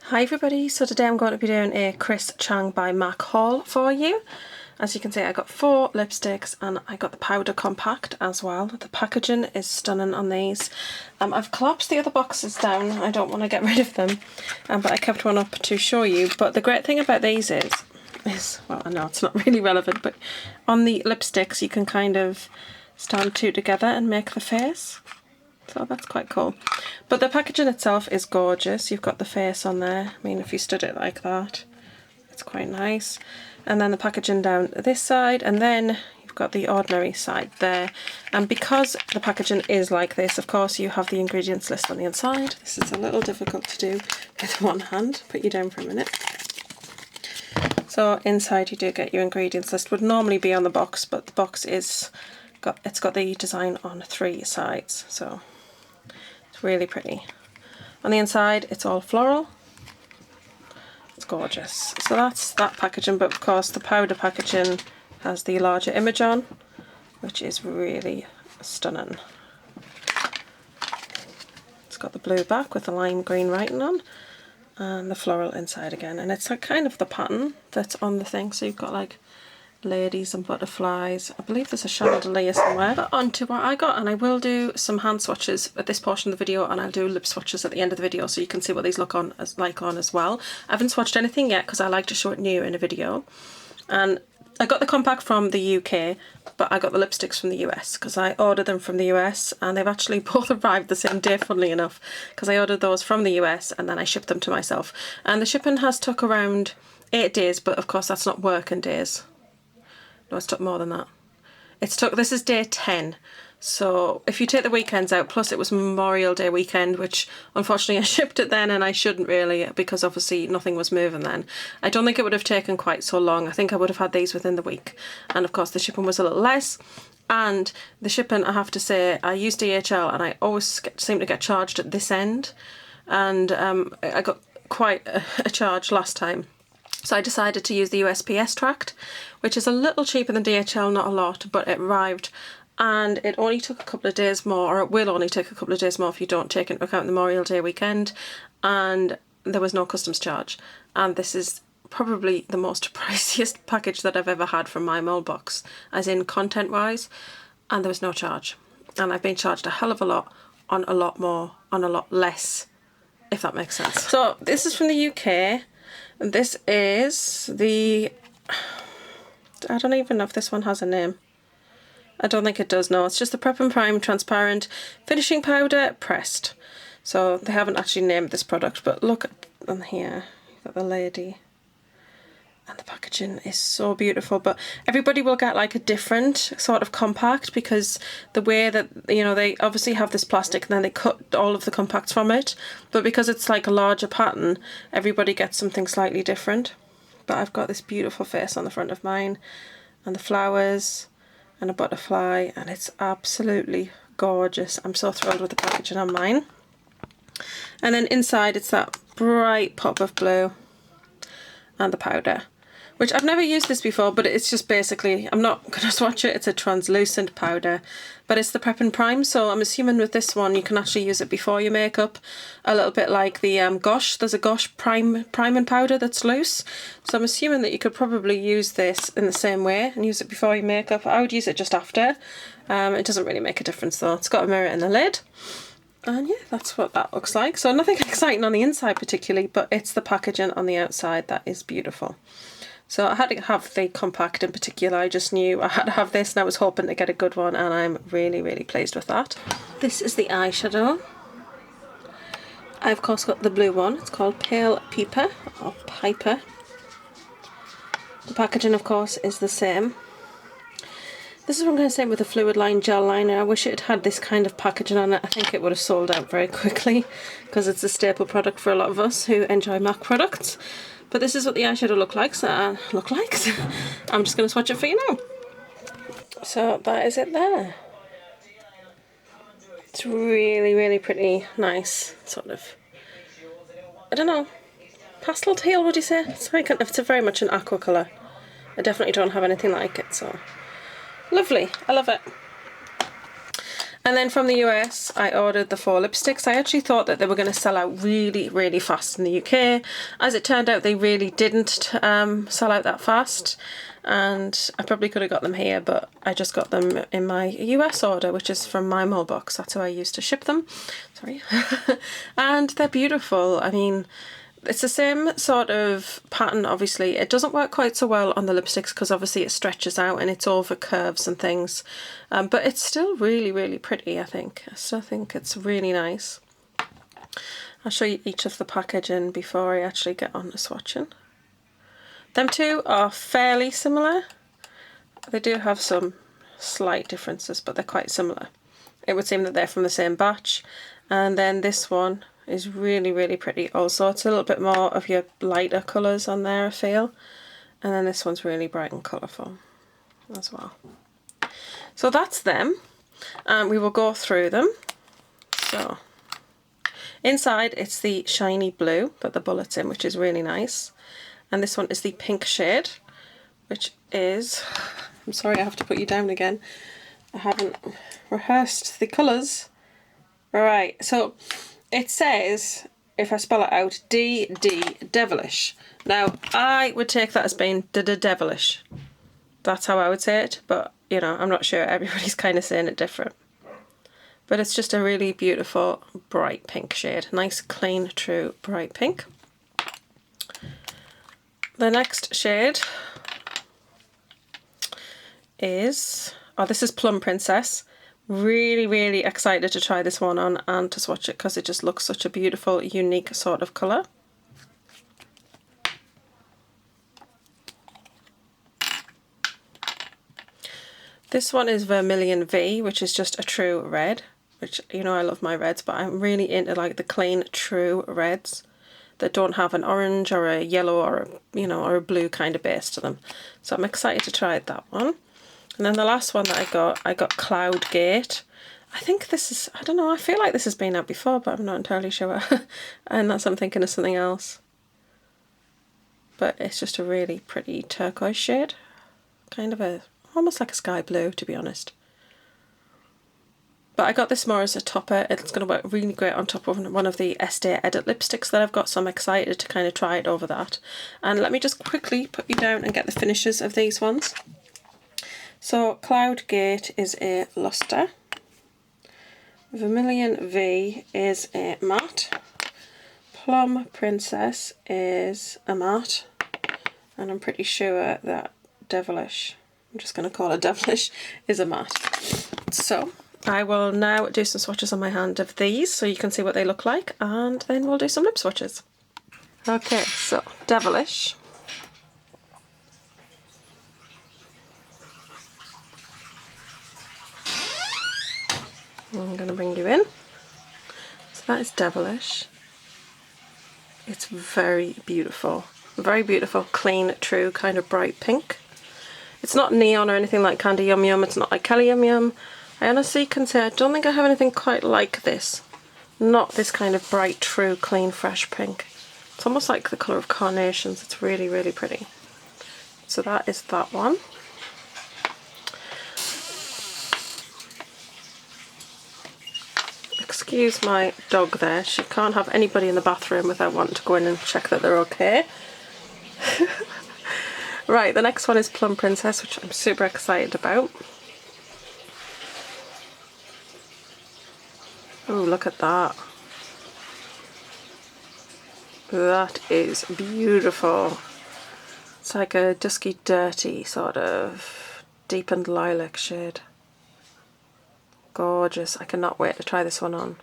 Hi everybody, so today I'm going to be doing a Chris Chang by MAC haul for you. As you can see, I got 4 lipsticks and I got the powder compact as well. The packaging is stunning on these. I've collapsed the other boxes down, I don't want to get rid of them, but I kept one up to show you. But the great thing about these is, well, I know it's not really relevant, but on the lipsticks you can kind of stand 2 together and make the face. So that's quite cool. But the packaging itself is gorgeous. You've got the face on there. I mean, if you stood it like that, it's quite nice. And then the packaging down this side, and then you've got the ordinary side there. And because the packaging is like this, of course, you have the ingredients list on the inside. This is a little difficult to do with one hand. Put you down for a minute. So inside you do get your ingredients list. Would normally be on the box, but the box is it's got the design on 3 sides. So really pretty. On the inside it's all floral. It's gorgeous. So that's that packaging, but of course the powder packaging has the larger image on, which is really stunning. It's got the blue back with the lime green writing on and the floral inside again, and it's like kind of the pattern that's on the thing. So you've got like ladies and butterflies. I believe there's a chandelier somewhere. But on to what I got, and I will do some hand swatches at this portion of the video, and I'll do lip swatches at the end of the video so you can see what these look on as well. I haven't swatched anything yet because I like to show it new in a video. And I got the compact from the UK, but I got the lipsticks from the US because I ordered them from the US, and they've actually both arrived the same day, funnily enough, because I ordered those from the US and then I shipped them to myself. And the shipping has took around 8 days, but of course that's not working days. No, it's took more than that. This is day 10. So if you take the weekends out, plus it was Memorial Day weekend, which unfortunately I shipped it then and I shouldn't really, because obviously nothing was moving then. I don't think it would have taken quite so long. I think I would have had these within the week. And of course the shipping was a little less. And the shipping, I have to say, I use DHL and I always seem to get charged at this end. And I got quite a charge last time. So I decided to use the USPS tracked, which is a little cheaper than DHL, not a lot, but it arrived and it only took a couple of days more, or it will only take a couple of days more if you don't take into account the Memorial Day weekend, and there was no customs charge. And this is probably the most priciest package that I've ever had from my mole box, as in content wise, and there was no charge. And I've been charged a hell of a lot on a lot more, on a lot less, if that makes sense. So this is from the UK. This is the, I don't even know if this one has a name. I don't think it does, no. It's just the Prep and Prime Transparent Finishing Powder Pressed. So they haven't actually named this product, but look on here. You've got the lady. And the packaging is so beautiful, but everybody will get like a different sort of compact, because the way that, you know, they obviously have this plastic and then they cut all of the compacts from it, but because it's like a larger pattern, everybody gets something slightly different. But I've got this beautiful face on the front of mine, and the flowers and a butterfly, and it's absolutely gorgeous. I'm so thrilled with the packaging on mine. And then inside it's that bright pop of blue and the powder, which I've never used this before, but it's just basically, I'm not going to swatch it, it's a translucent powder, but it's the Prep and Prime, so I'm assuming with this one you can actually use it before your makeup, a little bit like the Gosh, there's a Gosh Prime and Powder that's loose, so I'm assuming that you could probably use this in the same way and use it before your makeup. I would use it just after. It doesn't really make a difference though. It's got a mirror in the lid. And yeah, that's what that looks like. So nothing exciting on the inside particularly, but it's the packaging on the outside that is beautiful. So I had to have the compact in particular. I just knew I had to have this and I was hoping to get a good one, and I'm really, really pleased with that. This is the eyeshadow. I've of course got the blue one. It's called Pale Piper, or Piper. The packaging of course is the same. This is what I'm going to say with the fluid line gel liner. I wish it had this kind of packaging on it. I think it would have sold out very quickly, because it's a staple product for a lot of us who enjoy MAC products. But this is what the eyeshadow looks like. I'm just going to swatch it for you now. So that is it there. It's really, really pretty, nice, sort of, I don't know, pastel teal, would you say? It's a very much an aqua colour. I definitely don't have anything like it, so lovely. I love it. And then from the US, I ordered the 4 lipsticks. I actually thought that they were going to sell out really, really fast in the UK. As it turned out, they really didn't sell out that fast. And I probably could have got them here, but I just got them in my US order, which is from my mailbox. That's how I used to ship them. Sorry. And they're beautiful. I mean, it's the same sort of pattern, obviously. It doesn't work quite so well on the lipsticks because obviously it stretches out and it's over curves and things. But it's still really, really pretty, I think. I still think it's really nice. I'll show you each of the packaging before I actually get on to swatching. Them two are fairly similar. They do have some slight differences, but they're quite similar. It would seem that they're from the same batch. And then this one is really, really pretty also. It's a little bit more of your lighter colours on there, I feel. And then this one's really bright and colourful as well. So that's them. And we will go through them. So inside it's the shiny blue that the bullet's in, which is really nice. And this one is the pink shade, which is, I'm sorry I have to put you down again. I haven't rehearsed the colours. Right, so it says, if I spell it out, DD Devilish. Now, I would take that as being devilish. That's how I would say it, but, you know, I'm not sure. Everybody's kind of saying it different. But it's just a really beautiful, bright pink shade. Nice, clean, true, bright pink. The next shade is, oh, this is Plum Princess. Really, really excited to try this one on and to swatch it because it just looks such a beautiful, unique sort of colour. This one is Vermilion V, which is just a true red, which, you know, I love my reds, but I'm really into like the clean, true reds that don't have an orange or a yellow or a, you know, or a blue kind of base to them. So I'm excited to try that one. And then the last one that I got Cloud Gate. I think this is, I don't know, I feel like this has been out before, but I'm not entirely sure. And that's, I'm thinking of something else. But it's just a really pretty turquoise shade. Kind of a, almost like a sky blue, to be honest. But I got this more as a topper. It's going to work really great on top of one of the Estee Edit lipsticks that I've got, so I'm excited to kind of try it over that. And let me just quickly put you down and get the finishes of these ones. So Cloud Gate is a luster. Vermilion V is a matte. Plum Princess is a matte. And I'm pretty sure that Devilish, I'm just going to call it Devilish, is a matte. So I will now do some swatches on my hand of these so you can see what they look like, and then we'll do some lip swatches. Okay, so Devilish. I'm going to bring you in. So that is Devilish. It's very beautiful, clean, true, kind of bright pink. It's not neon or anything like Candy Yum Yum, it's not like Kelly Yum Yum. I honestly can say I don't think I have anything quite like this. Not this kind of bright, true, clean, fresh pink. It's almost like the colour of carnations. It's really, really pretty. So that is that one. Excuse my dog there. She can't have anybody in the bathroom without wanting to go in and check that they're okay. Right, the next one is Plum Princess, which I'm super excited about. Oh, look at that. That is beautiful. It's like a dusky, dirty sort of deepened lilac shade. Gorgeous. I cannot wait to try this one on.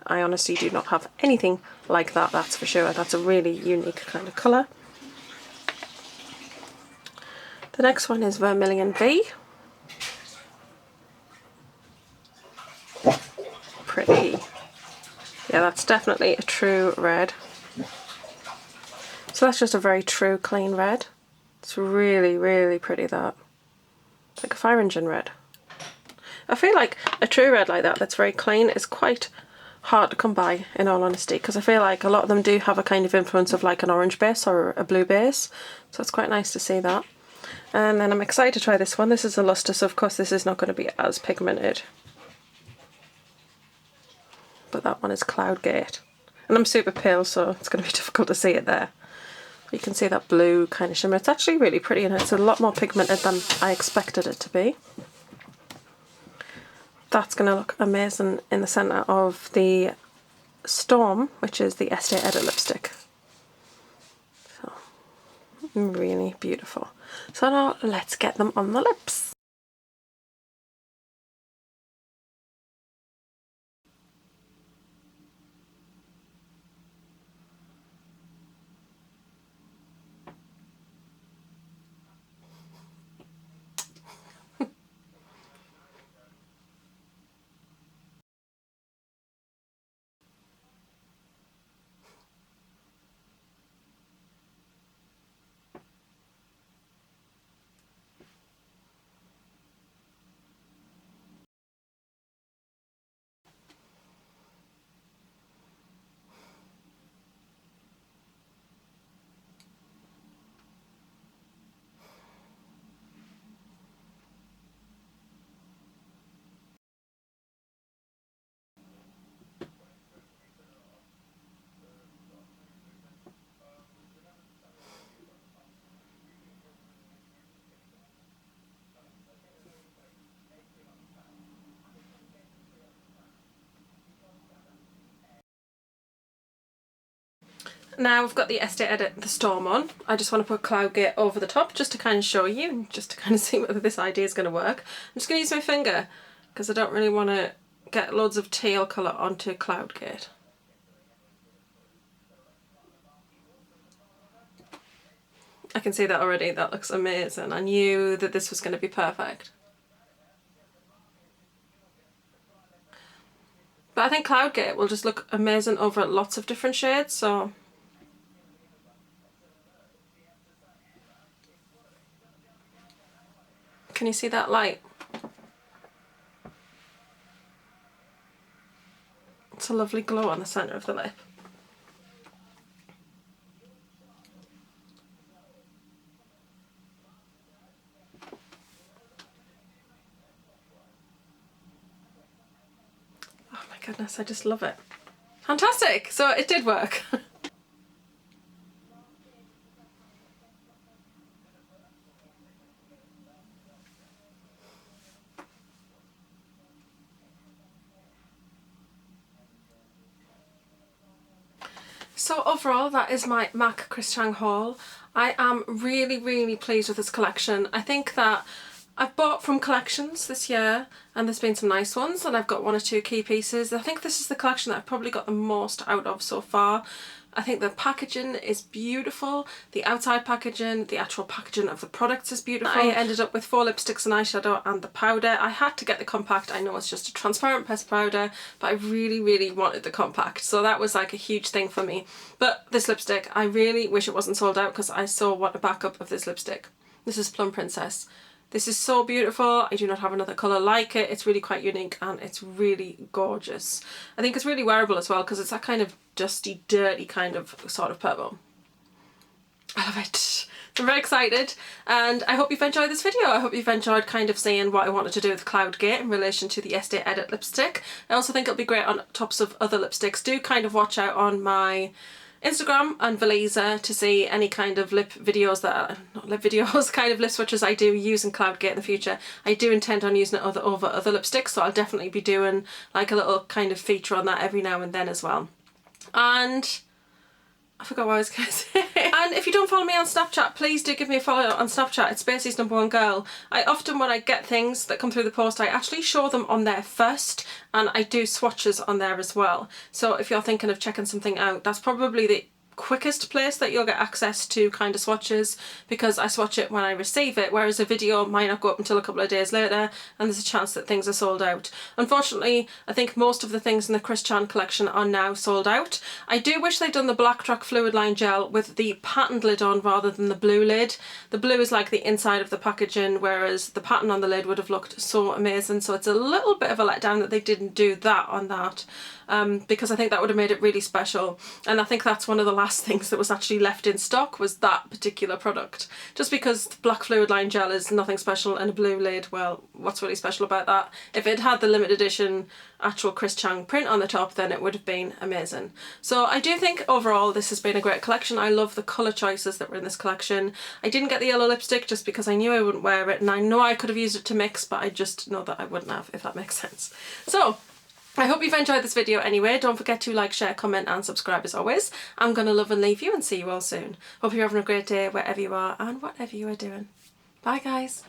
I honestly do not have anything like that, that's for sure. That's a really unique kind of colour. The next one is Vermilion V. Pretty. Yeah, that's definitely a true red. So that's just a very true, clean red. It's really, really pretty, that. It's like a fire engine red. I feel like a true red like that, that's very clean, is quite hard to come by, in all honesty, because I feel like a lot of them do have a kind of influence of like an orange base or a blue base, so it's quite nice to see that. And then I'm excited to try this one. This is a luster, so of course this is not going to be as pigmented. but that one is Cloudgate. And I'm super pale, so it's going to be difficult to see it there. You can see that blue kind of shimmer. It's actually really pretty and it's a lot more pigmented than I expected it to be. That's going to look amazing in the centre of the Storm, which is the Estee Edit lipstick. So, really beautiful. So now let's get them on the lips. Now I've got the Estee Edit the Storm on. I just want to put Cloudgate over the top just to kind of show you and just to kind of see whether this idea is going to work. I'm just going to use my finger because I don't really want to get loads of teal colour onto Cloudgate. I can see that already. That looks amazing. I knew that this was going to be perfect. But I think Cloudgate will just look amazing over lots of different shades, so... Can you see that light? It's a lovely glow on the centre of the lip. Oh my goodness, I just love it. Fantastic! So it did work. So overall, that is my MAC Chris Chang haul. I am really pleased with this collection. I think that I've bought from collections this year and there's been some nice ones and I've got one or two key pieces. I think this is the collection that I've probably got the most out of so far. I think the packaging is beautiful, the outside packaging, the actual packaging of the products is beautiful. I ended up with 4 lipsticks, an eyeshadow and the powder. I had to get the compact. I know it's just a transparent pressed powder, but I really wanted the compact, so that was like a huge thing for me. But this lipstick, I really wish it wasn't sold out because I saw what a backup of this lipstick. This is Plum Princess. This is so beautiful. I do not have another colour like it. It's really quite unique and it's really gorgeous. I think it's really wearable as well because it's that kind of dusty, dirty kind of sort of purple. I love it. So I'm very excited and I hope you've enjoyed this video. I hope you've enjoyed kind of seeing what I wanted to do with Cloudgate in relation to the Estee Edit lipstick. I also think it'll be great on tops of other lipsticks. Do kind of watch out on my Instagram and Valisa to see any kind of lip videos that not lip videos, kind of lip swatches I do using Cloudgate in the future. I do intend on using it over other lipsticks, so I'll definitely be doing like a little kind of feature on that every now and then as well. And I forgot what I was going to say. And if you don't follow me on Snapchat, please do give me a follow on Snapchat. It's Spacey's #1 girl. I often, when I get things that come through the post, I actually show them on there first, and I do swatches on there as well. So if you're thinking of checking something out, that's probably the quickest place that you'll get access to kind of swatches, because I swatch it when I receive it, whereas a video might not go up until a couple of days later and there's a chance that things are sold out. Unfortunately, I think most of the things in the Chris Chang collection are now sold out. I do wish they'd done the Black Track Fluid Line Gel with the patterned lid on rather than the blue lid. The blue is like the inside of the packaging, whereas the pattern on the lid would have looked so amazing, so it's a little bit of a letdown that they didn't do that on that. because I think that would have made it really special. And I think that's one of the last things that was actually left in stock, was that particular product. Just because black fluid line gel is nothing special, and a blue lid, well, what's really special about that? If it had the limited edition actual Chris Chang print on the top, then it would have been amazing. So I do think overall this has been a great collection. I love the colour choices that were in this collection. I didn't get the yellow lipstick just because I knew I wouldn't wear it, and I know I could have used it to mix, but I just know that I wouldn't have, if that makes sense. So I hope you've enjoyed this video anyway. Don't forget to like, share, comment and subscribe as always. I'm going to love and leave you and see you all soon. Hope you're having a great day wherever you are and whatever you are doing. Bye guys.